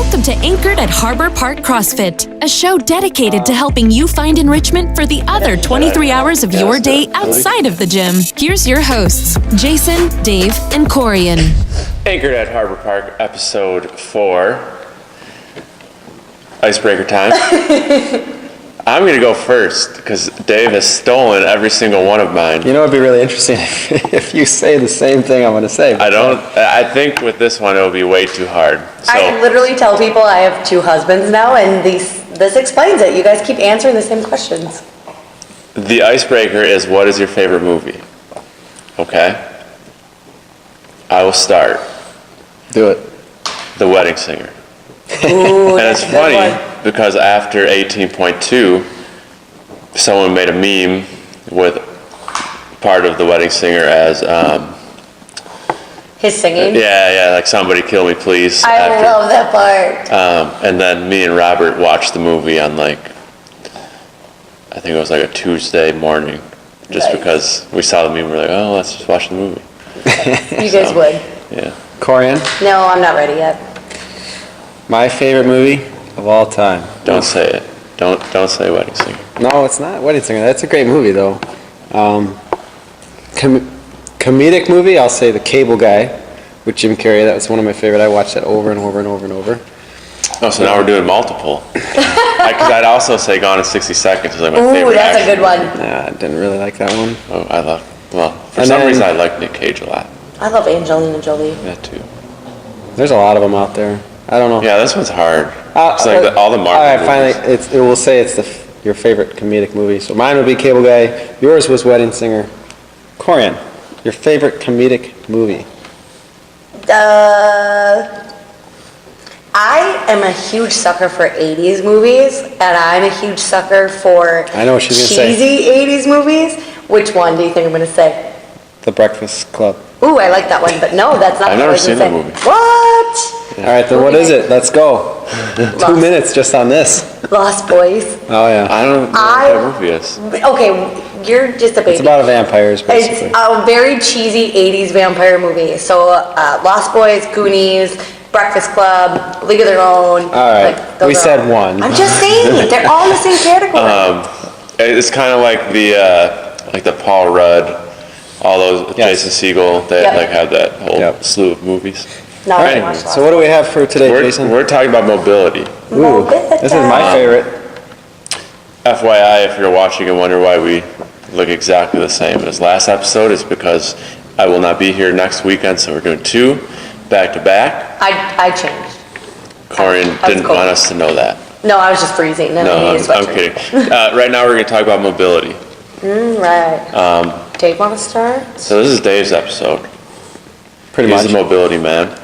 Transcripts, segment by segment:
Welcome to Anchored at Harbor Park CrossFit, a show dedicated to helping you find enrichment for the other 23 hours of your day outside of the gym. Here's your hosts, Jason, Dave, and Corian. Anchored at Harbor Park, episode 4. Icebreaker time. I'm going to go first because Dave has stolen every single one of mine. You know, it'd be really interesting if you say the same thing I'm going to say. I think with this one it'll be way too hard. So, I literally tell people I have 2 husbands now, and this explains it. You guys keep answering the same questions. the icebreaker is, what is your favorite movie? Okay? I will start. Do it. The Wedding Singer. Ooh, And it's funny because after 18.2, someone made a meme with part of The Wedding Singer as his singing. yeah, like Somebody Kill Me Please. I love that part. And then me and Robert watched the movie on I think it was like a Tuesday morning, just Nice. because we saw the meme. We're like, oh, let's just watch the movie. You guys would. Yeah. Corian, No, I'm not ready yet. my favorite movie of all time. Don't say it. Don't say Wedding Singer. No, it's not Wedding Singer. That's a great movie, though. Comedic movie, I'll say The Cable Guy with Jim Carrey. That was one of my favorite. I watched that over and over and over and over. Oh, so now we're doing multiple. Because I'd also say Gone in 60 Seconds is like my favorite. Ooh, that's action a good one. Nah, I didn't really like that one. Oh, I love. Well, for And some then- reason I like Nick Cage a lot. I love Angelina Jolie. That too. There's a lot of them out there. I don't know. Yeah, this one's hard. It's like all the Marvel All right, movies. finally, it will say it's your favorite comedic movie. So mine would be Cable Guy. Yours was Wedding Singer. Corian, your favorite comedic movie? I am a huge sucker for 80s movies, and I'm a huge sucker for I know what she's gonna say. cheesy 80s movies. Which one do you think I'm going to say? The Breakfast Club. Ooh, I like that one, but no, that's not I've what I never was seen gonna that say. movie. What? All right, then what is it? Let's go. 2 minutes just on this. Lost Boys. Oh, yeah. I don't know what that movie is. Okay, you're just a baby. It's about vampires, basically. It's a very cheesy 80s vampire movie. So, Lost Boys, Goonies, Breakfast Club, League of Their Own. All right, those we are said all- one. I'm just saying, they're all in the same category. It's kind of like the Paul Rudd, all those Yes. Jason Segel. They Yep. have that whole Yep. slew of movies. No, All I right, didn't watch Lost so what do we have for today, We're Jason? talking about mobility. Ooh, this is my favorite. FYI, if you're watching and wonder why we look exactly the same as last episode, it's because I will not be here next weekend, so we're doing 2 back to back. I changed. Corian I was didn't cold. want us to know that. No, I was just freezing. No, I'm kidding. Right now we're going to talk about mobility. Right. Dave, want to start? So this is Dave's episode. Pretty He's much. the mobility man.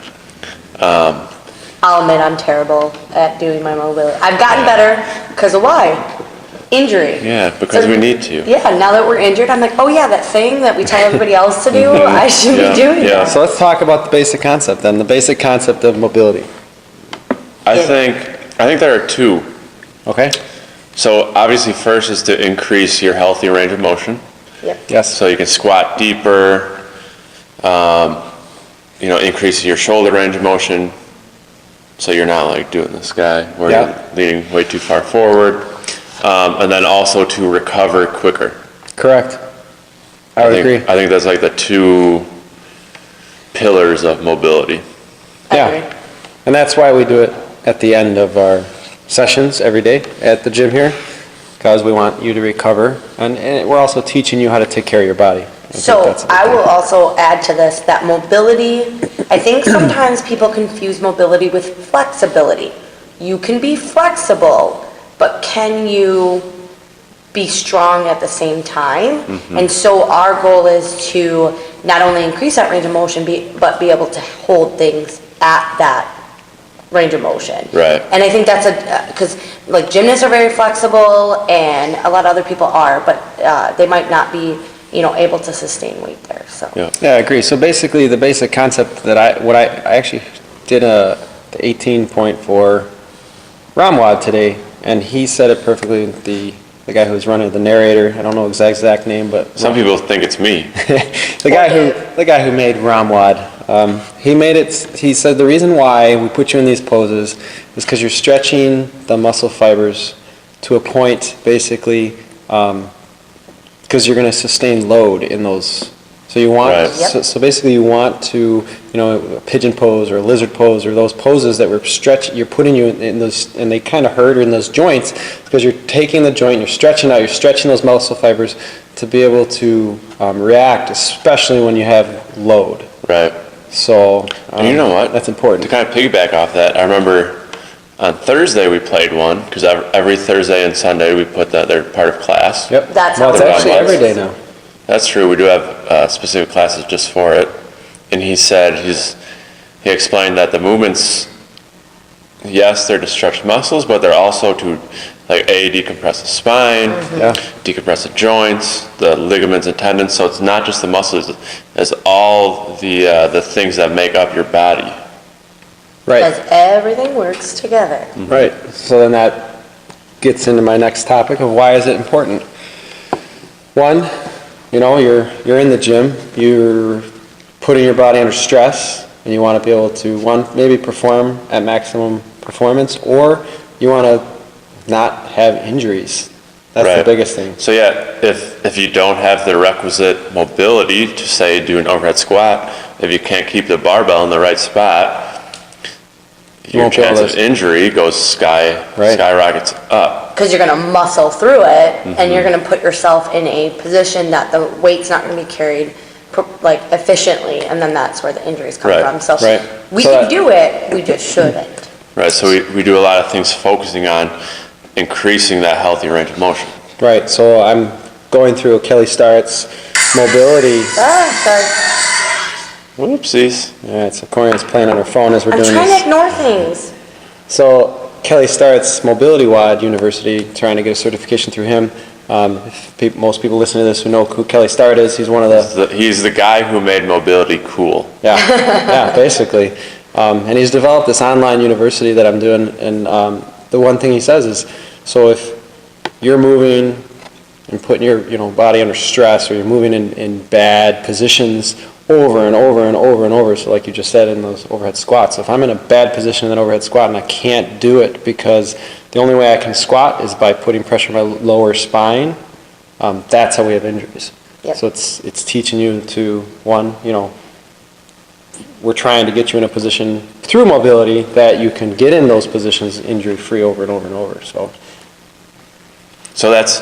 I'll admit I'm terrible at doing my mobility. I've gotten better because of why? Injury. Yeah, because we need to. Yeah, now that we're injured, I'm like, oh yeah, that thing that we tell everybody else to do, I should Yeah, be doing yeah. that. So let's talk about the basic concept then, the basic concept of mobility. I think there are 2. Okay? So obviously first is to increase your healthy range of motion. Yep. Yes. So you can squat deeper, increases your shoulder range of motion. So you're not like doing this guy where Yeah. you're leaning way too far forward. And then also to recover quicker. Correct. I would agree. I think that's like the 2 pillars of mobility. I Yeah. agree. And that's why we do it at the end of our sessions every day at the gym here, because we want you to recover. And we're also teaching you how to take care of your body. So I will also add to this that mobility, I think sometimes people confuse mobility with flexibility. You can be flexible, but can you be strong at the same time? And so our goal is to not only increase that range of motion, but be able to hold things at that range of motion. Right. And I think that's because like gymnasts are very flexible and a lot of other people are, but they might not be able to sustain weight there. So Yeah. Yeah, I agree. So basically, the basic concept that I actually did the 18.4 Ramwad today, and he said it perfectly. The guy who was running, the narrator, I don't know his exact name, but Some people think it's me. the guy who made Ramwad He said the reason why we put you in these poses is because you're stretching the muscle fibers to a point, basically, because you're going to sustain load in those. So you want, Right. so basically you want to, a pigeon pose or a lizard pose or those poses that were you're putting you in those, and they kind of hurt in those joints because you're taking the joint, you're stretching out, you're stretching those muscle fibers to be able to react, especially when you have load. Right. So, And you know what? That's important. To kind of piggyback off that, I remember on Thursday we played one, because every Thursday and Sunday we put that, they're part of class. Yep. That's well, how it's it actually was. every day now. That's true. We do have specific classes just for it. And he said, he explained that the movements, yes, they're to stretch muscles, but they're also to, like, decompress the spine, Yeah. decompress the joints, the ligaments and tendons. So it's not just the muscles, it's all the things that make up your body. Right. Because everything works together. Right. So then that gets into my next topic of why is it important. One, you're in the gym, you're putting your body under stress, and you want to be able to, one, maybe perform at maximum performance, or you want to not have injuries. That's the Right. biggest thing. So yeah, if you don't have the requisite mobility to, say, do an overhead squat, if you can't keep the barbell in the right spot, your won't be able chance to- of injury goes skyrockets up. Because you're going to muscle through it, and you're going to put yourself in a position that the weight's not going to be carried efficiently, and then that's where the injuries come Right. from. So Right. we So can that- do it, we just shouldn't. Right, so we do a lot of things focusing on increasing that healthy range of motion. Right. So I'm going through Kelly Starrett's mobility. Sorry. Whoopsies. Yeah, so Corian's playing on her phone as we're I'm doing trying this. to ignore things. So Kelly Starrett's Mobility WOD University, trying to get a certification through him. Most people listening to this who know who Kelly Starrett is. He's one of the He's the guy who made mobility cool. yeah, basically. And he's developed this online university that I'm doing. And the one thing he says is, so if you're moving and putting your body under stress, or you're moving in bad positions over and over and over and over, so like you just said in those overhead squats, if I'm in a bad position in an overhead squat and I can't do it because the only way I can squat is by putting pressure on my lower spine, that's how we have injuries. Yep. So it's teaching you to, one, we're trying to get you in a position through mobility that you can get in those positions injury-free over and over and over. So that's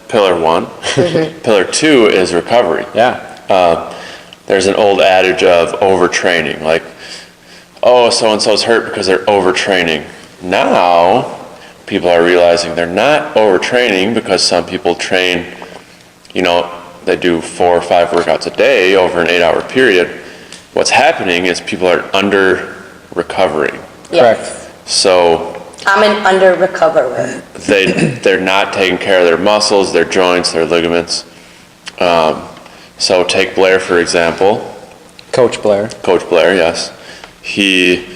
pillar one. Pillar two is recovery. Yeah. There's an old adage of overtraining, like, oh, so-and-so's hurt because they're overtraining. Now, people are realizing they're not overtraining because some people train, they do 4 or 5 workouts a day over an 8-hour period. What's happening is people are under-recovering. Yes. So I'm an under-recoverer. they're not taking care of their muscles, their joints, their ligaments. So take Blair, for example. Coach Blair. Coach Blair, yes. He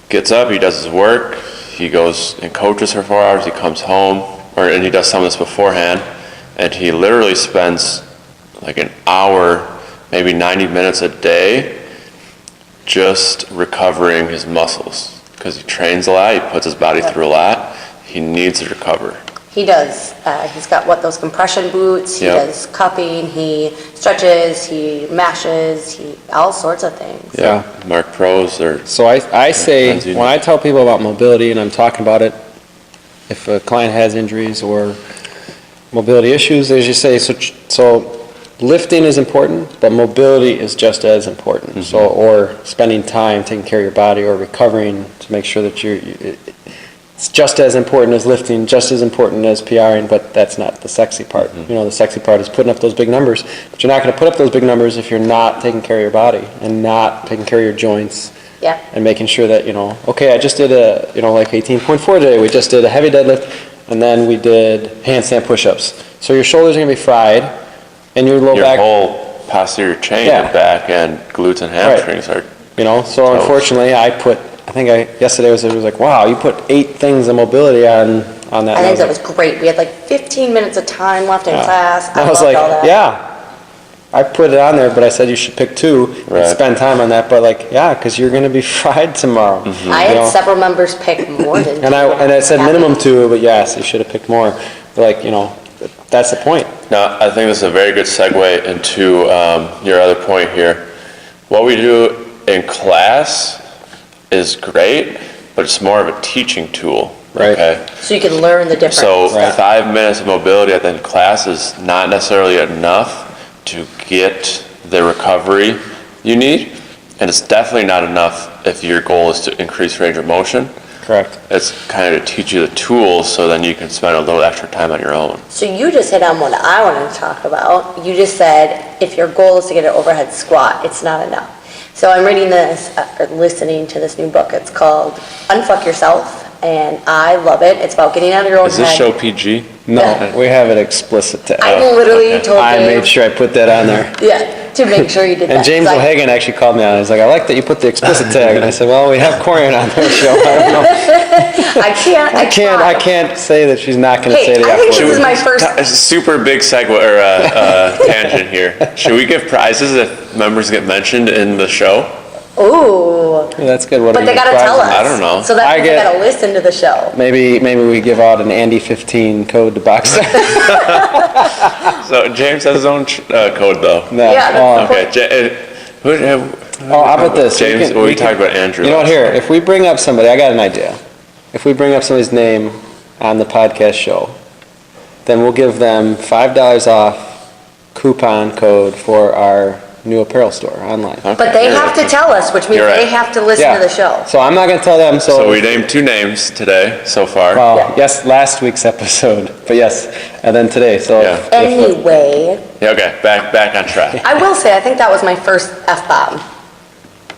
gets up, he does his work, he goes and coaches for 4 hours, he comes home, and he does some of this beforehand, and he literally spends like an hour, maybe 90 minutes a day just recovering his muscles. Because he trains a lot, he puts his body through a lot, he needs to recover. He does. He's got those compression boots. He Yep. does cupping. He stretches. He mashes. All sorts of things. Yeah. Mark Pros or So I say, Depends, when I tell people about mobility and I'm talking about it, if a client has injuries or mobility issues, as you say, so lifting is important, but mobility is just as important. So, or spending time taking care of your body or recovering to make sure that it's just as important as lifting, just as important as PRing, but that's not the sexy part. The sexy part is putting up those big numbers, but you're not going to put up those big numbers if you're not taking care of your body and not taking care of your joints. Yeah. And making sure that, okay, I just did like 18.4 today. We just did a heavy deadlift, and then we did handstand push-ups. So your shoulders are going to be fried, and your low your back. whole posterior chain, Yeah. your back and glutes and hamstrings are. So unfortunately, yesterday it was like, wow, you put 8 things of mobility on that. I think that was great. We had like 15 minutes of time left in class. I was loved like, all that. yeah. I put it on there, but I said you should pick 2 Right. and spend time on that. But like, yeah, because you're going to be fried tomorrow. I had several members pick more than And I said Happy. minimum 2, but yes, you should have picked more. But like, that's the point. Now, I think this is a very good segue into your other point here. What we do in class is great, but it's more of a teaching tool. Right. Okay. So you can learn the difference. So Right. 5 minutes of mobility at the end of class is not necessarily enough to get the recovery you need, and it's definitely not enough if your goal is to increase range of motion. Correct. It's kind of to teach you the tools so then you can spend a little extra time on your own. So you just hit on what I wanted to talk about. You just said if your goal is to get an overhead squat, it's not enough. So I'm reading this, or listening to this new book. It's called Unfuck Yourself, and I love it. It's about getting out of your own Is this head. show PG? No, we have it explicit tag. I literally okay. told I Dave, made sure I put that on there. yeah, to make sure you did that. And James So I- O'Hagan actually called me on it. He's like, I like that you put the explicit tag. And I said, well, we have Corian on their show. I don't know. I can't say that she's not going to Hey, say the I F think word. this is my first. It's a super big segue or tangent here. Should we give prizes if members get mentioned in the show? Ooh, Yeah, that's good. What but are they you gotta tell us. surprised? I don't know. So that I means they get- gotta listen to the show. Maybe we give out an Andy 15 code to Boxer. So James has his own code though. No. Yeah, that's Okay. Oh, how about this? James, we talked about Andrew. You know what, last here, time. if we bring up somebody, I got an idea. If we bring up somebody's name on the podcast show, then we'll give them $5 off coupon code for our new apparel store online. Okay, But they you're have to right. tell us, which means You're right. they have to listen to the show. So I'm not going to tell them. So we named 2 names today so far. Well, Yeah. yes, last week's episode, but yes, and then today. So Yeah. Anyway, Yeah, okay, back on track. I will say, I think that was my first F-bomb,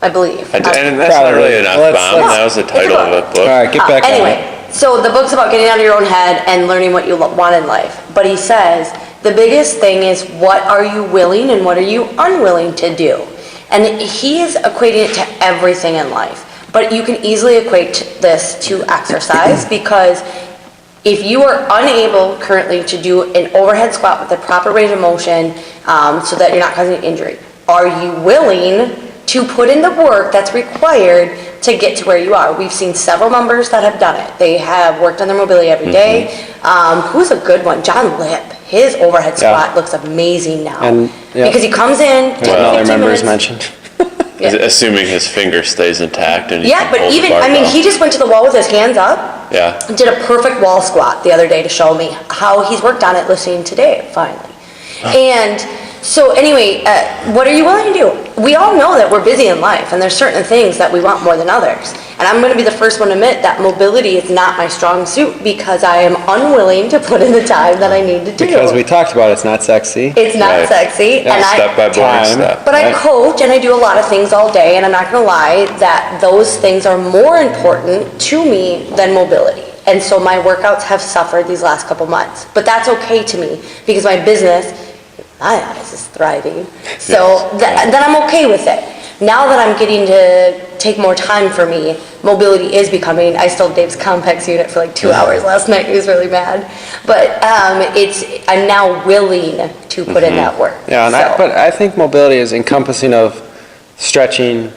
I believe. And that's not Probably. really an Well, F-bomb, let's- that was the It's title a of the book. book. all right, get back on Anyway, it. so the book's about getting out of your own head and learning what you want in life. But he says, the biggest thing is what are you willing and what are you unwilling to do? And he is equating it to everything in life. But you can easily equate this to exercise because if you are unable currently to do an overhead squat with the proper range of motion so that you're not causing injury, are you willing to put in the work that's required to get to where you are? We've seen several members that have done it. They have worked on their mobility every day. Who's a good one? John Lip. His overhead Yeah. squat looks amazing now. And, yeah. Because he comes in, takes Well, other 15 members minutes. mentioned. Yeah. Assuming his finger stays intact and he Yeah, can but hold the even, I mean, barbell. he just went to the wall with his hands up. Yeah. Did a perfect wall squat the other day to show me how he's worked on it listening today, finally. And so anyway, what are you willing to do? We all know that we're busy in life and there's certain things that we want more than others. And I'm going to be the first one to admit that mobility is not my strong suit because I am unwilling to put in the time that I need to do. Because we talked about it's not sexy. It's not Right. sexy. Yeah, and Step by boring Time. step. But I Right. coach and I do a lot of things all day, and I'm not going to lie that those things are more important to me than mobility. And so my workouts have suffered these last couple months. But that's okay to me because my business, in my eyes, is thriving. So then I'm okay with it. Now that I'm getting to take more time for me, mobility is becoming, I stole Dave's Compex unit for like 2 hours last night. He was really mad. But I'm now willing to put in that work. Yeah, and So- but I think mobility is encompassing of stretching,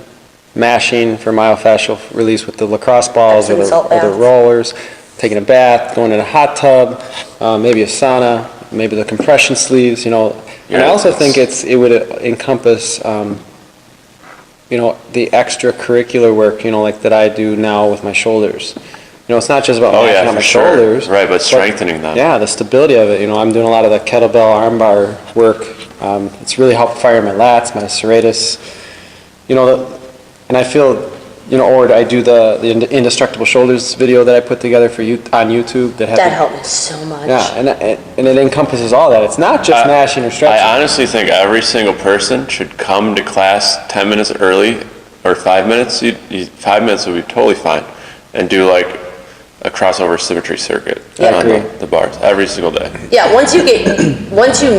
mashing for myofascial release with the lacrosse balls or Epsom salt the baths. rollers, taking a bath, going in a hot tub, maybe a sauna, maybe the compression sleeves, And I also think it would encompass, the extracurricular work, like that I do now with my shoulders. It's not just about Oh, mashing yeah, on for my sure. shoulders. Right, but strengthening them. Yeah, the stability of it. I'm doing a lot of the kettlebell armbar work. It's really helped fire my lats, my serratus. And I feel, or I do the indestructible shoulders video that I put together for you on YouTube. That That helped me so much. Yeah, and it encompasses all that. It's not just mashing or stretching. I honestly think every single person should come to class 10 minutes early or 5 minutes. 5 minutes would be totally fine. And do like a crossover symmetry circuit Yeah. on Agree. the bars every single day. Yeah, once you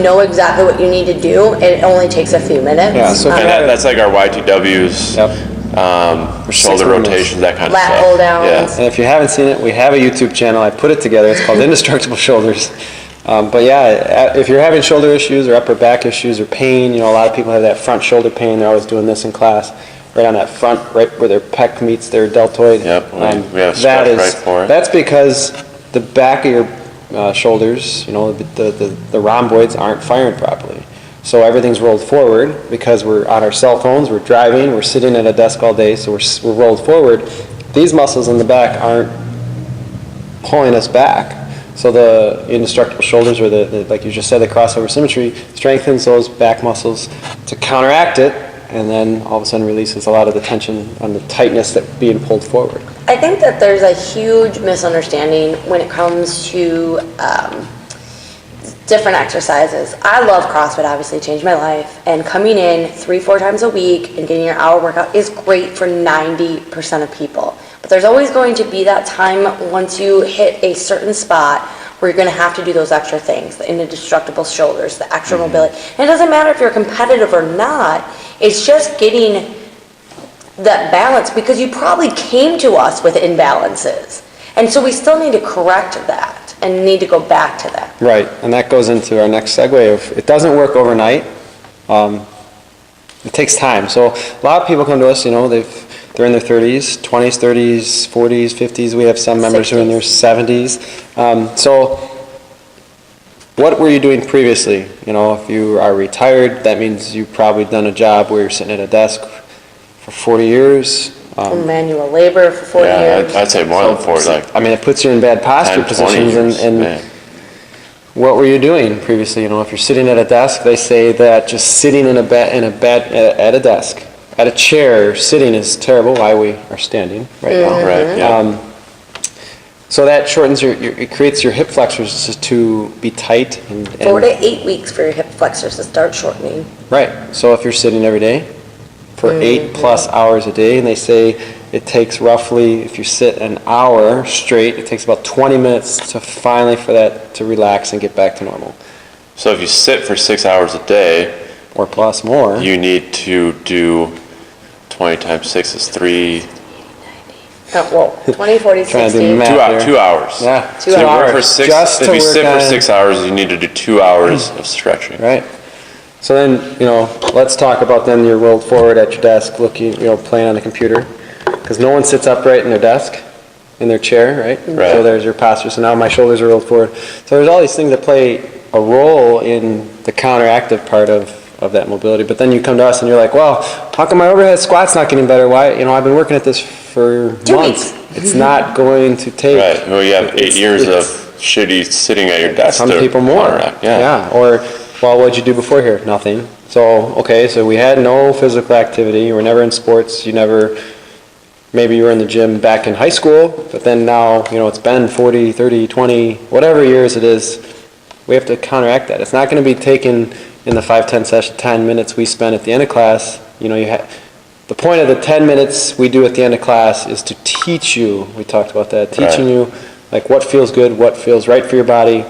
know exactly what you need to do, it only takes a few minutes. Yeah, so And that's like our YTWs, Yep. shoulder 6 minutes. rotations, that kind of Lat stuff. pull downs. Yeah. And if you haven't seen it, we have a YouTube channel. I put it together. It's called Indestructible Shoulders. But yeah, if you're having shoulder issues or upper back issues or pain, a lot of people have that front shoulder pain. They're always doing this in class, right on that front, right where their pec meets their deltoid. Yep, we have stretch right for it. That's because the back of your shoulders, the rhomboids aren't firing properly. So everything's rolled forward because we're on our cell phones, we're driving, we're sitting at a desk all day, so we're rolled forward. These muscles in the back aren't pulling us back. So the indestructible shoulders, or the like you just said, the crossover symmetry, strengthens those back muscles to counteract it, and then all of a sudden releases a lot of the tension on the tightness that's being pulled forward. I think that there's a huge misunderstanding when it comes to different exercises. I love CrossFit, obviously, changed my life, and coming in 3-4 times a week and getting your hour workout is great for 90% of people. But there's always going to be that time once you hit a certain spot where you're going to have to do those extra things, the indestructible shoulders, the extra mobility. And it doesn't matter if you're competitive or not, it's just getting that balance, because you probably came to us with imbalances. And so we still need to correct that and need to go back to that. Right, and that goes into our next segue of it doesn't work overnight. It takes time. So a lot of people come to us, they're in their 30s, 20s, 30s, 40s, 50s. We have some members who are in their 70s. So what were you doing previously? If you are retired, that means you've probably done a job where you're sitting at a desk for 40 years. Manual labor for 40 years. I'd say more than 40. It puts you in bad posture 10, positions. And what were you doing previously? If you're sitting at a desk, they say that just sitting at a desk, at a chair, sitting is terrible. Why we are standing right now. Right. Yeah. So that shortens it creates your hip flexors to be tight. And 4 to 8 weeks for your hip flexors to start shortening. Right. So if you're sitting every day for 8+ hours a day, and they say it takes roughly, if you sit an hour straight, it takes about 20 minutes to finally for that to relax and get back to normal. So if you sit for 6 hours a day, or plus more, you need to do 20 times 6 is 3. 20, 40, 60. 2 hours. Yeah. 2 hours. If you sit for 6 hours, you need to do 2 hours of stretching. Right. So then, let's talk about then you're rolled forward at your desk, looking, playing on the computer, because no one sits upright in their desk, in their chair, right? Right. So there's your posture. So now my shoulders are rolled forward. So there's all these things that play a role in the counteractive part of that mobility. But then you come to us and you're like, well, how come my overhead squat's not getting better? Why? I've been working at this for 2 months. weeks. It's not going to take. Right. Well, you have 8 years of shitty sitting at your desk. Some people more. Yeah. Or, well, what'd you do before here? Nothing. So, okay, so we had no physical activity. You were never in sports. Maybe you were in the gym back in high school, but then now, it's been 40, 30, 20, whatever years it is. We have to counteract that. It's not going to be taken in the 10 minutes we spend at the end of class. The point of the 10 minutes we do at the end of class is to teach you, we talked about that, teaching you what feels good, what feels right for your body.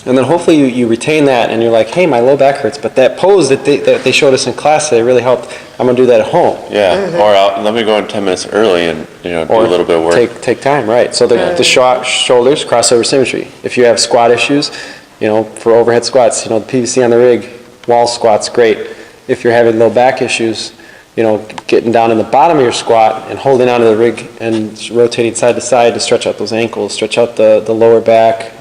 And then hopefully you retain that and you're like, hey, my low back hurts, but that pose that they showed us in class today really helped. I'm going to do that at home. Yeah, or let me go in 10 minutes early and do a little bit of work. Take time, right. So the shoulders, crossover symmetry. If you have squat issues, for overhead squats, the PVC on the rig, wall squats, great. If you're having low back issues, getting down in the bottom of your squat and holding onto the rig and rotating side to side to stretch out those ankles, stretch out the lower back.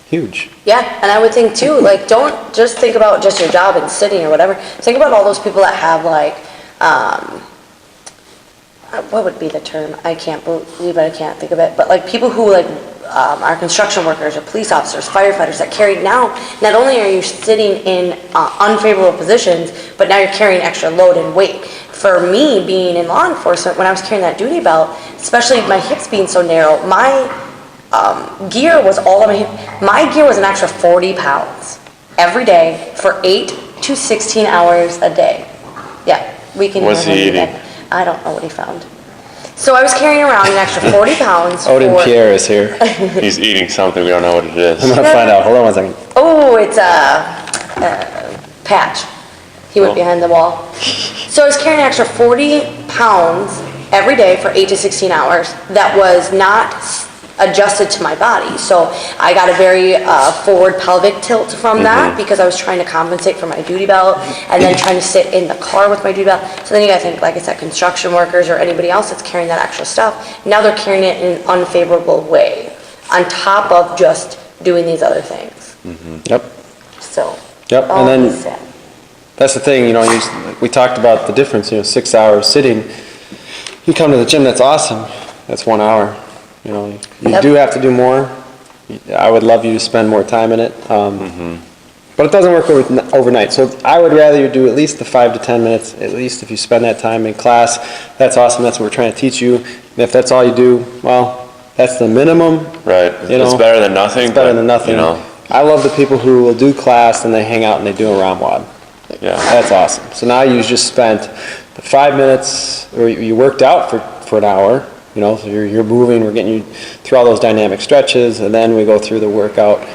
Huge. Yeah, and I would think too, don't just think about just your job and sitting or whatever. Think about all those people that have what would be the term? I can't believe it, I can't think of it. But people who are construction workers or police officers, firefighters that carry now, not only are you sitting in unfavorable positions, but now you're carrying extra load and weight. For me, being in law enforcement, when I was carrying that duty belt, especially my hips being so narrow, my gear was all on my hip. My gear was an extra 40 pounds every day for 8 to 16 hours a day. Yeah, we can. What's he eating? I don't know what he found. So I was carrying around an extra 40 pounds. Odin Pierre is here. He's eating something. We don't know what it is. I'm going to find out. Hold on 1 second. Oh, it's a patch. He went behind the wall. So I was carrying an extra 40 pounds every day for 8 to 16 hours. That was not adjusted to my body. So I got a very forward pelvic tilt from that because I was trying to compensate for my duty belt and then trying to sit in the car with my duty belt. So then you gotta think, like I said, construction workers or anybody else that's carrying that extra stuff, now they're carrying it in an unfavorable way on top of just doing these other things. Yep. So. Yep, and then that's the thing, we talked about the difference, 6 hours sitting. You come to the gym, that's awesome. That's 1 hour. You do have to do more. I would love you to spend more time in it. But it doesn't work overnight. So I would rather you do at least the 5 to 10 minutes, at least if you spend that time in class. That's awesome. That's what we're trying to teach you. And if that's all you do, well, that's the minimum. Right. It's better than nothing. It's better than nothing. I love the people who will do class and they hang out and they do a round wad. Yeah. That's awesome. So now you just spent the 5 minutes, or you worked out for an hour. So you're moving, we're getting you through all those dynamic stretches, and then we go through the workout,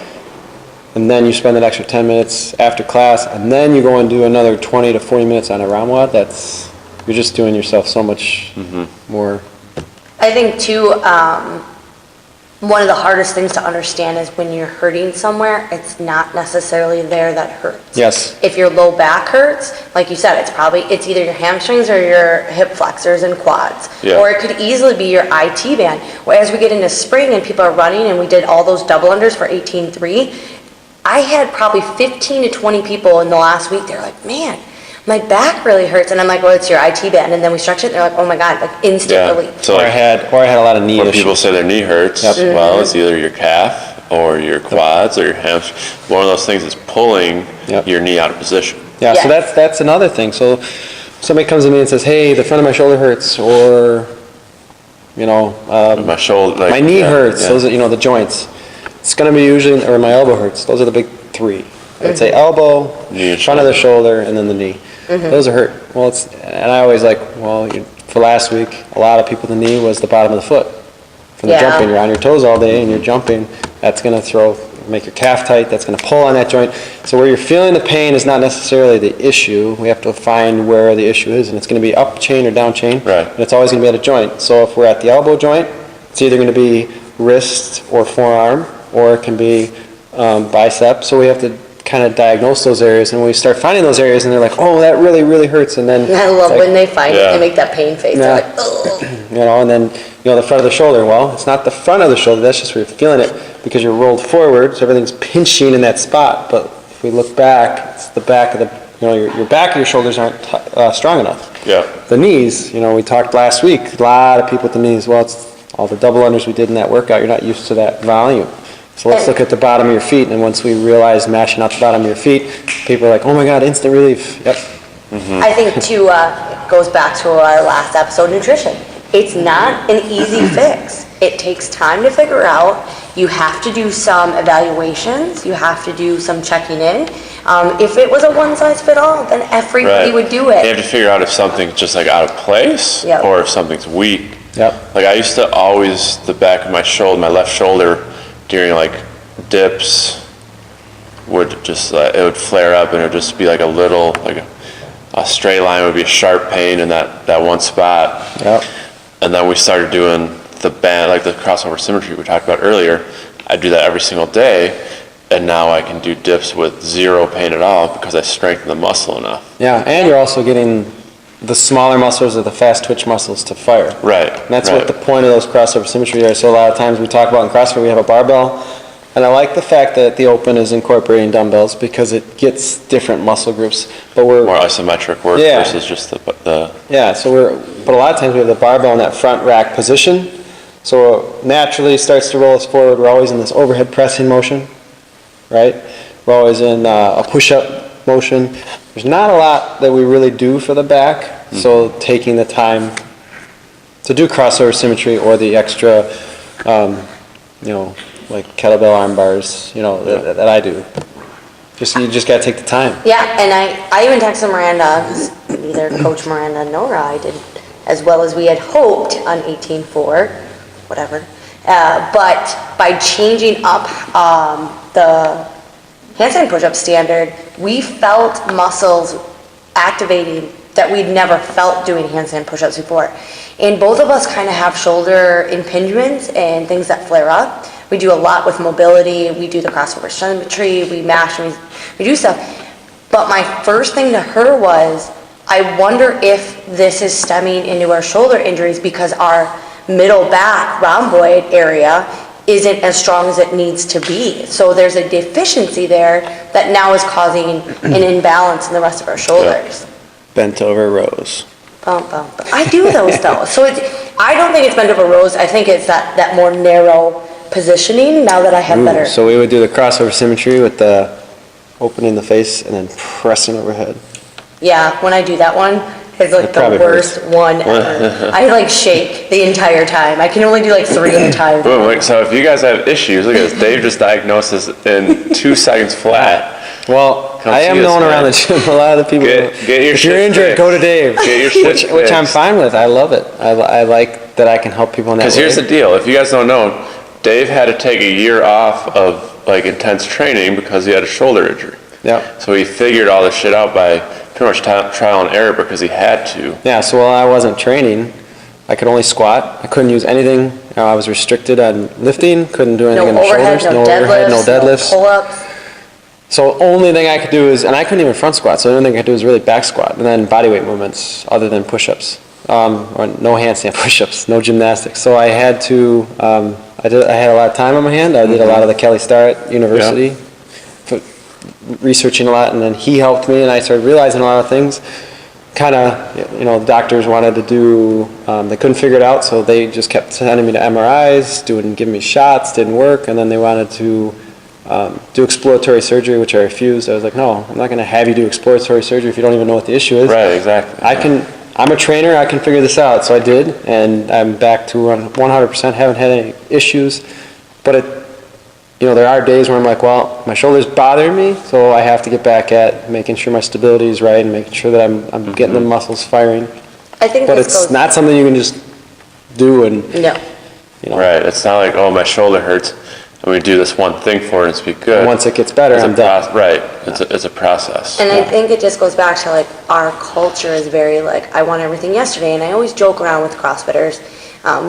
and then you spend an extra 10 minutes after class, and then you go and do another 20 to 40 minutes on a round wad. You're just doing yourself so much more. I think too, one of the hardest things to understand is when you're hurting somewhere, it's not necessarily there that hurts. Yes. If your low back hurts, like you said, it's either your hamstrings or your hip flexors and quads. Yeah. Or it could easily be your IT band. Whereas we get into spring and people are running and we did all those double unders for 18.3, I had probably 15 to 20 people in the last week, they're like, man, my back really hurts, and I'm like, well, it's your IT band, and then we stretch it, and they're like, oh my god, like instant relief. So I had a lot of knee when issues. people say their knee hurts, well, it's either your calf or your quads or your hamstring. One of those things is pulling your knee out of position. Yeah, so that's another thing. So somebody comes to me and says, hey, the front of my shoulder hurts, or my shoulder, my knee hurts. Those are the joints. It's going to be usually, or my elbow hurts. Those are the big three. I would say elbow, knee, front of the shoulder, and then the knee. Those are hurt. Well, and I always for last week, a lot of people, the knee was the bottom of the foot. From the jumping, you're on your toes all day and you're jumping. That's going to make your calf tight. That's going to pull on that joint. So where you're feeling the pain is not necessarily the issue. We have to find where the issue is, and it's going to be up chain or down chain. Right. And it's always going to be at a joint. So if we're at the elbow joint, it's either going to be wrist or forearm, or it can be bicep. So we have to kind of diagnose those areas, and when we start finding those areas and they're like, oh, that really, really hurts, and then I love when they find it, they make that pain face. They're like, oh. And then the front of the shoulder, well, it's not the front of the shoulder, that's just where you're feeling it because you're rolled forward, so everything's pinching in that spot. But if we look back, it's the back of your back of your shoulders aren't strong enough. The knees, we talked last week, a lot of people with the knees, well, it's all the double unders we did in that workout, you're not used to that volume. So let's look at the bottom of your feet, and once we realize mashing out the bottom of your feet, people are like, oh my god, instant relief. Yep. I think too, it goes back to our last episode, nutrition. It's not an easy fix. It takes time to figure out. You have to do some evaluations. You have to do some checking in. If it was a one-size-fit-all, then everybody would do it. You have to figure out if something's just out of place or if something's weak. Yep. I used to always, the back of my shoulder, my left shoulder, during dips would just it would flare up, and it would just be a little a straight line would be a sharp pain in that one spot. Yep. And then we started doing the band, the crossover symmetry we talked about earlier. I do that every single day, and now I can do dips with zero pain at all because I strengthen the muscle enough. Yeah, and you're also getting the smaller muscles or the fast twitch muscles to fire. Right. And that's what the point of those crossover symmetry are. So a lot of times we talk about in CrossFit, we have a barbell, and I like the fact that the open is incorporating dumbbells because it gets different muscle groups. But we're more isometric work versus just the but a lot of times we have the barbell in that front rack position, so it naturally starts to roll us forward. We're always in this overhead pressing motion, right? We're always in a push-up motion. There's not a lot that we really do for the back, so taking the time to do crossover symmetry or the extra, kettlebell arm bars, that I do. You just gotta take the time. Yeah, and I even texted Miranda, 'cause neither Coach Miranda nor I did as well as we had hoped on 18.4, whatever. But by changing up the handstand push-up standard, we felt muscles activating that we'd never felt doing handstand push-ups before. And both of us kind of have shoulder impingements and things that flare up. We do a lot with mobility. We do the crossover symmetry. We mash and we do stuff. But my first thing to her was, I wonder if this is stemming into our shoulder injuries because our middle back rhomboid area isn't as strong as it needs to be. So there's a deficiency there that now is causing an imbalance in the rest of our shoulders. Bent over rows. Bump, bump, bump. I do those though. So I don't think it's bent over rows. I think it's that more narrow positioning now that I have better. So we would do the crossover symmetry with the opening the face and then pressing overhead. Yeah, when I do that one, it's like the worst one ever. I like shake the entire time. I can only do like 3 at a time. Wait, so if you guys have issues, look at this. Dave just diagnosed this in 2 seconds flat. Well, I am known around the gym. A lot of the people. If you're injured, go to Dave. Get your shit which I'm fine with. I love it. I like that I can help people in that way. Because here's the deal. If you guys don't know, Dave had to take a year off of like intense training because he had a shoulder injury. Yeah. So he figured all this shit out by pretty much trial and error because he had to. Yeah. So while I wasn't training, I could only squat. I couldn't use anything. I was restricted on lifting. Couldn't do anything on the shoulders. No overhead. No deadlifts. No pull-ups. So only thing I could do is, and I couldn't even front squat, so the only thing I could do is really back squat, and then body weight movements other than push-ups, or no handstand push-ups, no gymnastics. So I had to, I had a lot of time on my hand. I did a lot of the Kelly Starr at university, researching a lot, and then he helped me, and I started realizing a lot of things. Kind of, the doctors wanted to do, they couldn't figure it out, so they just kept sending me to MRIs, giving me shots, didn't work, and then they wanted to do exploratory surgery, which I refused. I was like, no, I'm not going to have you do exploratory surgery if you don't even know what the issue is. Right, exactly. I'm a trainer, I can figure this out. So I did, and I'm back to 100%, haven't had any issues. But there are days where I'm like, well, my shoulder's bothering me, so I have to get back at making sure my stability is right and making sure that I'm getting the muscles firing. I think but it's not something you can just do and... No. Right, it's not like, oh, my shoulder hurts. And we do this one thing for it and it's be good. And once it gets better, I'm done. Right, it's a process. And I think it just goes back to like our culture is very like, I want everything yesterday. And I always joke around with CrossFitters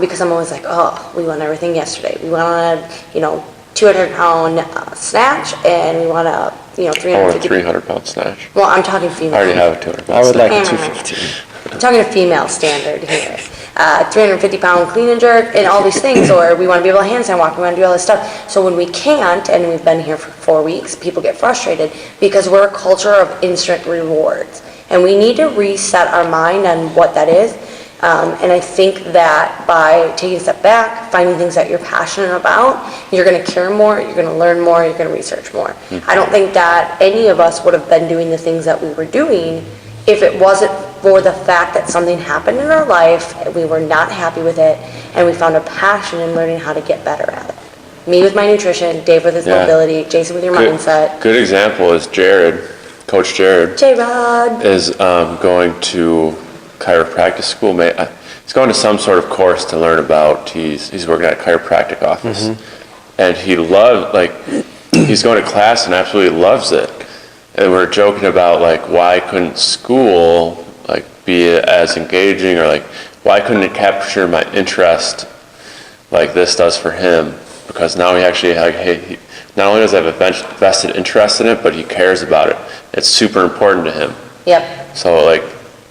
because I'm always like, oh, we want everything yesterday. We want a 200-pound snatch and we want a 350. I want a 300-pound snatch. Well, I'm talking female. I already have a 200-pound snatch. I would like a 215. I'm talking a female standard here. 350-pound clean and jerk and all these things, or we want to be able to handstand walk, we want to do all this stuff. So when we can't, and we've been here for 4 weeks, people get frustrated because we're a culture of instant rewards. And we need to reset our mind on what that is. And I think that by taking a step back, finding things that you're passionate about, you're going to care more, you're going to learn more, you're going to research more. I don't think that any of us would have been doing the things that we were doing if it wasn't for the fact that something happened in our life, and we were not happy with it, and we found a passion in learning how to get better at it. Me with my nutrition, Dave with his mobility, Jason with your mindset. Good example is Jared, Coach Jared. J-Rod. Is going to chiropractic school. He's going to some sort of course to learn about, he's working at a chiropractic office. And he loved, he's going to class and absolutely loves it. And we're joking about why couldn't school be as engaging, or why couldn't it capture my interest like this does for him? Because now he actually he not only does he have a vested interest in it, but he cares about it. It's super important to him. Yep. So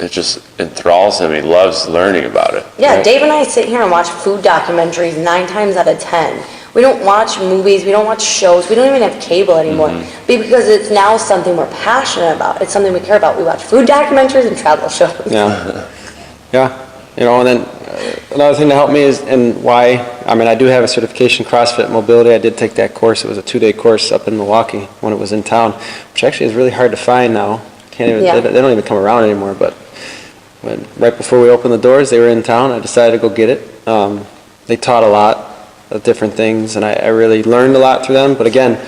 it just enthralls him. He loves learning about it. Yeah, right? Dave and I sit here and watch food documentaries 9 times out of 10. We don't watch movies, we don't watch shows, we don't even have cable anymore. Because it's now something we're passionate about. It's something we care about. We watch food documentaries and travel shows. Yeah. Yeah. And then another thing to help me is, and why, I do have a certification CrossFit mobility. I did take that course. It was a 2-day course up in Milwaukee when it was in town, which actually is really hard to find now. They don't even come around anymore, but right before we opened the doors, they were in town. I decided to go get it. They taught a lot of different things, and I really learned a lot through them. But again,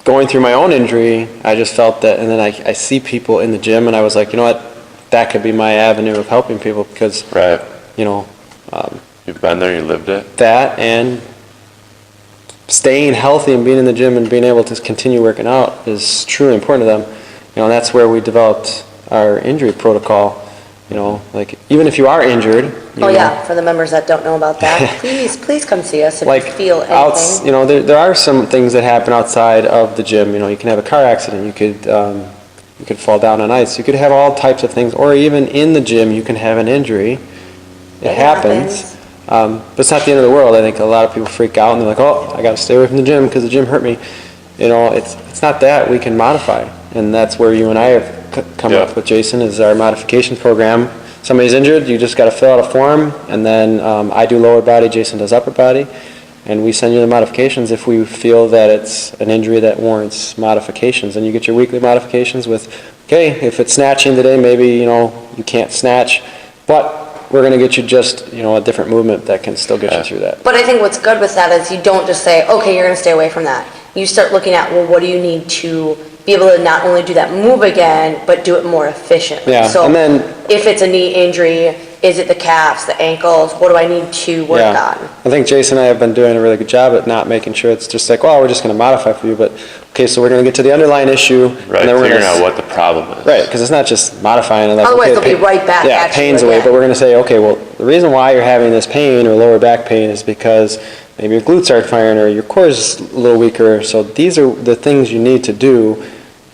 going through my own injury, I just felt that, and then I see people in the gym, and I was like, you know what, that could be my avenue of helping people, because right. You've been there, you lived it. That, and staying healthy and being in the gym and being able to continue working out is truly important to them. And that's where we developed our injury protocol. You know, like even if you are injured. For the members that don't know about that, please come see us if you feel anything. You know, there are some things that happen outside of the gym. You know, you can have a car accident. You could fall down on ice. You could have all types of things, or even in the gym, you can have an injury. It happens. But it's not the end of the world. I think a lot of people freak out and they're like, "Oh, I got to stay away from the gym because the gym hurt me." You know, it's not that. We can modify, and that's where you and I have come up with Jason is our modification program. Somebody's injured, you just got to fill out a form, and then I do lower body, Jason does upper body, and we send you the modifications if we feel that it's an injury that warrants modifications. And you get your weekly modifications with, okay, if it's snatching today, maybe you can't snatch, but we're going to get you just a different movement that can still get you through that. But I think what's good with that is you don't just say, okay, you're going to stay away from that. You start looking at, well, what do you need to be able to not only do that move again, but do it more efficiently. Yeah. So and then, if it's a knee injury, is it the calves, the ankles? What do I need to work on? I think Jason and I have been doing a really good job at not making sure it's just like, well, we're just going to modify for you, but okay, so we're going to get to the underlying issue. Right, and then we're figuring out what the problem is. Right, because it's not just modifying. And like, otherwise, they'll be right back at you. Pain's away, but we're going to say, okay, well, the reason why you're having this pain or lower back pain is because maybe your glutes aren't firing or your core is a little weaker. So these are the things you need to do.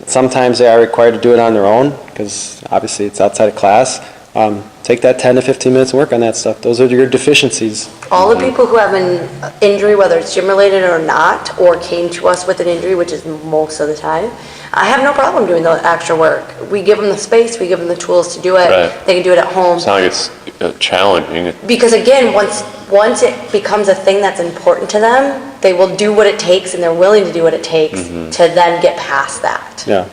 Sometimes they are required to do it on their own because obviously it's outside of class. Take that 10 to 15 minutes and work on that stuff. Those are your deficiencies. All the people who have an injury, whether it's gym related or not, or came to us with an injury, which is most of the time, I have no problem doing the extra work. We give them the space, we give them the tools to do it. Right. They can do it at home. It's not like it's challenging. Because again, once it becomes a thing that's important to them, they will do what it takes and they're willing to do what it takes to then get past that. Yeah.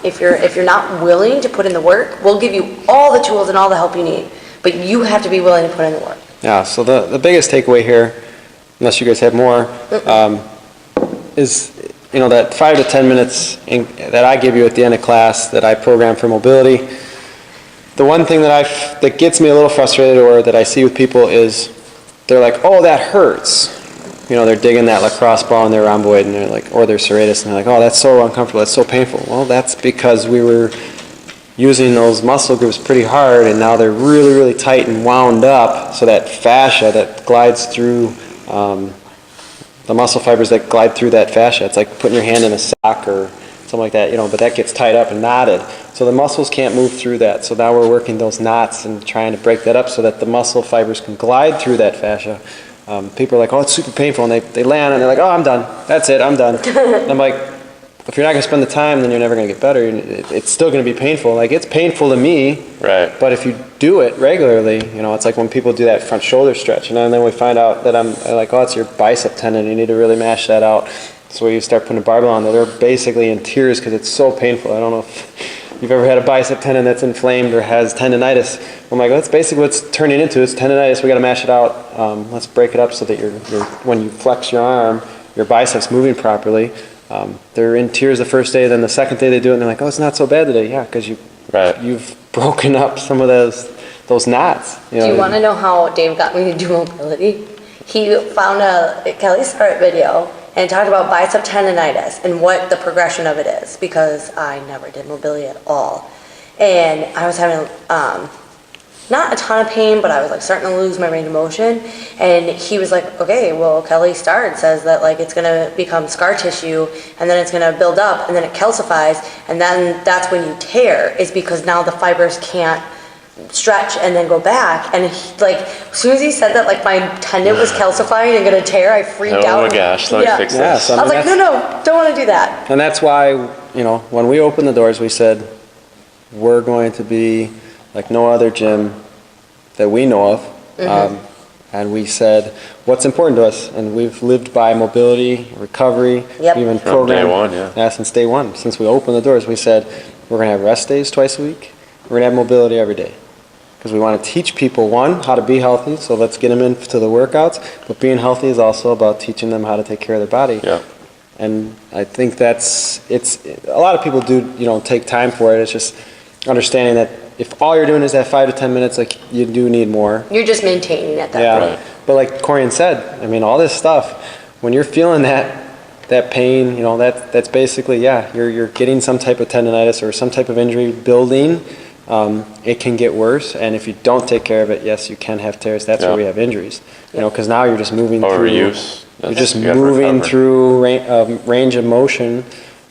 If you're not willing to put in the work, we'll give you all the tools and all the help you need, but you have to be willing to put in the work. Yeah, so the biggest takeaway here, unless you guys have more, is that 5 to 10 minutes that I give you at the end of class that I program for mobility. The one thing that gets me a little frustrated or that I see with people is they're like, oh, that hurts. They're digging that lacrosse ball in their rhomboid and they're like, or their serratus, and they're like, oh, that's so uncomfortable, that's so painful. Well, that's because we were using those muscle groups pretty hard and now they're really, really tight and wound up, so that fascia that glides through, the muscle fibers that glide through that fascia, it's like putting your hand in a sock or something like that, but that gets tied up and knotted. So the muscles can't move through that. So now we're working those knots and trying to break that up so that the muscle fibers can glide through that fascia. People are like, oh, it's super painful, and they lay on it and they're like, oh, I'm done. That's it, I'm done. And I'm like, if you're not going to spend the time, then you're never going to get better. It's still going to be painful. Like, it's painful to me, right? But if you do it regularly, it's like when people do that front shoulder stretch, and then we find out that I'm like, oh, it's your bicep tendon. You need to really mash that out. So you start putting a barbell on there. They're basically in tears because it's so painful. I don't know if you've ever had a bicep tendon that's inflamed or has tendonitis. I'm like, that's basically what's turning into. It's tendonitis. We got to mash it out. Let's break it up so that when you flex your arm, your bicep's moving properly. They're in tears the first day. Then the second day they do it, and they're like, oh, it's not so bad today. Yeah, because you've broken up some of those knots. Do you want to know how Dave got me to do mobility? He found a Kelly Starrett video and talked about bicep tendonitis and what the progression of it is, because I never did mobility at all. And I was having not a ton of pain, but I was starting to lose my range of motion. And he was like, okay, well, Kelly Starrett says that it's going to become scar tissue, and then it's going to build up, and then it calcifies, and then that's when you tear, is because now the fibers can't stretch and then go back. And as soon as he said that my tendon was calcifying and going to tear, I freaked out. Oh my gosh, let me fix this. I was like, no, don't want to do that. And that's why, when we opened the doors, we said, we're going to be like no other gym that we know of. And we said, what's important to us? And we've lived by mobility, recovery, even from day one, since day one. Since we opened the doors, we said, we're going to have rest days twice a week. We're going to have mobility every day. Because we want to teach people, one, how to be healthy, so let's get them into the workouts. But being healthy is also about teaching them how to take care of their body. Yeah. And I think it's a lot of people do, take time for it. It's just understanding that if all you're doing is that 5 to 10 minutes, you do need more. You're just maintaining at that point. But like Corian said, all this stuff, when you're feeling that that pain, that's basically, you're getting some type of tendonitis or some type of injury building. It can get worse, and if you don't take care of it, yes, you can have tears. That's where we have injuries. Because now you're just moving Overuse. You're just moving through range of motion,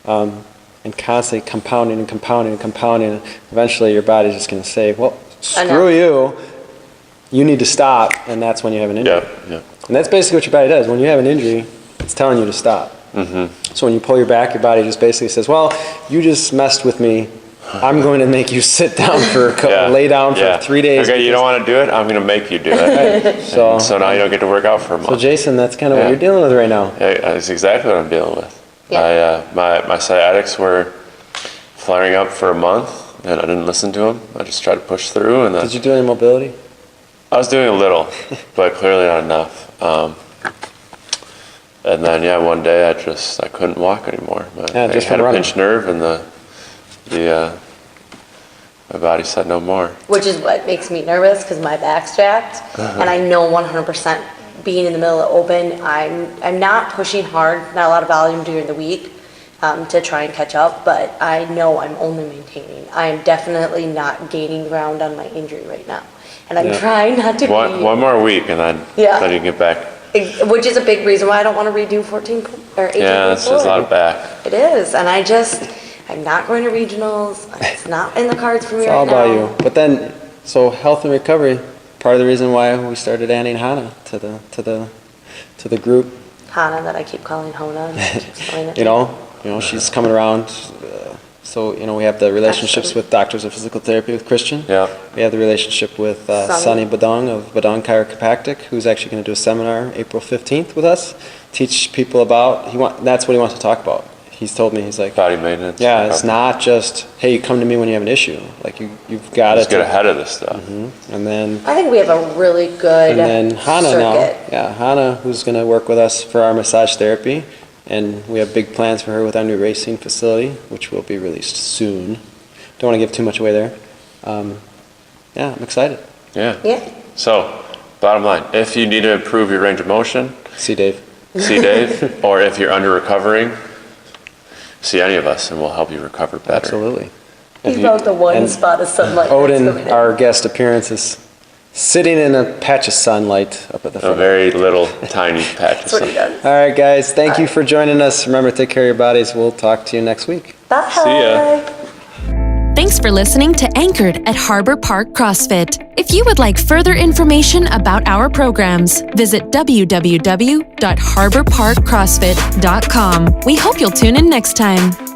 and constantly compounding and compounding and compounding. Eventually, your body's just going to say, "Well, screw you. You need to stop," and that's when you have an injury. Yeah. And that's basically what your body does. When you have an injury, it's telling you to stop. Mm-hmm. So when you pull your back, your body just basically says, "Well, you just messed with me. I'm going to make you sit down lay down for 3 days." Okay, you don't want to do it? I'm going to make you do it. Right. So now you don't get to work out for a month. So Jason, that's kind of what you're dealing with right now. Yeah, that's exactly what I'm dealing with. Yeah. My sciatics were flaring up for a month, and I didn't listen to them. I just tried to push through. And Did you do any mobility? I was doing a little, but clearly not enough. And then, one day I couldn't walk anymore. I just had from a running. pinched nerve, and my body said no more. Which is what makes me nervous, because my back's jacked, and I know 100% being in the middle of open, I'm not pushing hard, not a lot of volume during the week to try and catch up, but I know I'm only maintaining. I am definitely not gaining ground on my injury right now, and I'm trying not to One more week, and then you can get back. Which is a big reason why I don't want to redo 14 or 18. Yeah, that's a lot of back. It is, and I'm not going to regionals. It's not in the cards for me It's right all now. about you. But then, so health and recovery, part of the reason why we started adding Hannah to the group. Hannah, that I keep calling Hona. And she keeps calling it She's coming around. So we have the relationships with Doctors of Physical Therapy with Christian. Yeah. We have the relationship with Sonny Badong of Badong Chiropractic, who's actually going to do a seminar April 15th with us, teach people about. That's what he wants to talk about. He's told me, he's like, body maintenance. Yeah, it's not just, hey, you come to me when you have an issue. Like you've got to get ahead of this stuff. Mm-hmm. And then I think we have a really good Hannah circuit. Hannah, who's going to work with us for our massage therapy, and we have big plans for her with our new racing facility, which will be released soon. Don't want to give too much away there. I'm excited. Yeah. So, bottom line, if you need to improve your range of motion, see Dave. Or if you're under recovering, see any of us, and we'll help you recover better. Absolutely. He found the one spot of sunlight. Odin, our guest appearance, is sitting in a patch of sunlight up at the front. A very little, tiny patch of That's what he sunlight. does. All right, guys. Thank you for joining us. Remember, take care of your bodies. We'll talk to you next week. Bye. See ya. Thanks for listening to Anchored at Harbor Park CrossFit. If you would like further information about our programs, visit www.harborparkcrossfit.com. We hope you'll tune in next time.